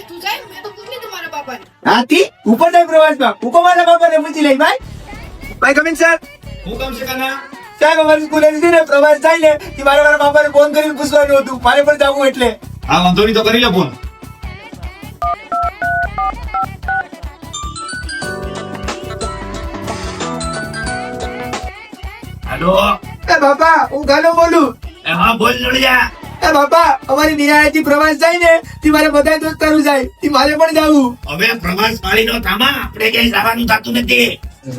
તું જાય મેં તો પૂછી તમારા બાપાને. હાથી ઉપર જાય પ્રવાસમાં હુકો મારા બાપાને પૂછી લઈ ભાઈ કમિંગ સર. હું કામ છે કાના? સાહેબ અમારી સ્કૂલે છે ને પ્રવાસ જાય ને તે મારા બાપાને ફોન કરીને પૂછવાનું હતું મારે પણ જવું એટલે. હા વાંધો નહીં તો કરી લે ફોન. હેલો. એ બાપા હું ગાલો બોલું. હા બોલ જોડિયા. એ બાપા અમારી નિરાળેથી પ્રવાસ જાય ને તે મારે બધા દોસ્તારો જાય તે મારે પણ જવું. હવે પ્રવાસ પાડીનો થામા, આપણે ક્યાંય જવાનું થતું નથી.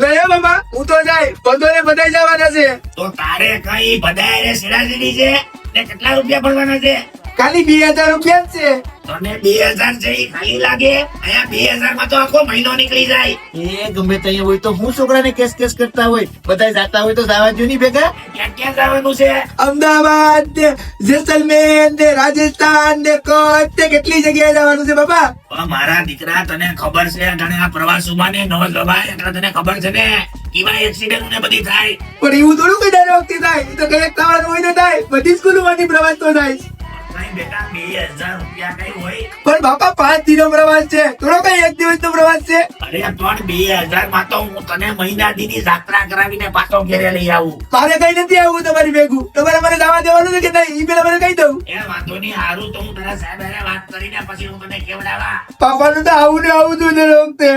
નહીં બાપા હું તો જાય બંધોને બધા જવાના છે. તો તારે કઈ બધાએ સેડાસીડી છે ને કેટલા રૂપિયા ભરવાના છે? ખાલી 2000 રૂપિયા જ છે. તને 2000 છે ઈ ખાલી લાગે? અહીંયા 2000 માં તો આખો મહિનો નીકળી જાય. એ ગમે ત્યાં હોય તો હું છોકરાને કેસ કરતા હોય બધા જાતા હોય તો જવા જો નહીં ભેગા. ક્યાં ક્યાં જવાનું છે? અમદાવાદ ને જેસલમેર ને રાજસ્થાન ને કચ્છ ને કેટલી જગ્યાએ જવાનું છે બાપા. પણ મારા દીકરા તને ખબર છે જાણે આ પ્રવાસોમાં ને ન જવાય એટલે તને ખબર છે ને કેવા એક્સિડન્ટ ને બધી થાય. પણ એવું થોડું કઈ દર વખતે થાય. એ તો કઈક થવાનું હોય તો થાય. બધી સ્કૂલો માંથી પ્રવાસ તો થાય. કઈ બેટા 2000 રૂપિયા કઈ હોય? પણ બાપા 5 દિનનો પ્રવાસ છે થોડો કઈ એક દિવસ નો પ્રવાસ છે. અરે પણ 2000 માં તો હું તને મહિના દીની જાત્રા કરાવીને પાછો ઘેરે લઈ આવું. મારે કઈ નથી આવવું તમારી ભેગું. તમારે મને જવા દેવાનું છે કે નહીં એ પેલા મને કહી દઉં. એ વાંધો નહીં, હારું તો હું તારા સાહેબ હારે વાત કરીને પછી હું તને કેવડાવા. પાપાનું તો આવું ને આવું હતું ને વખતે.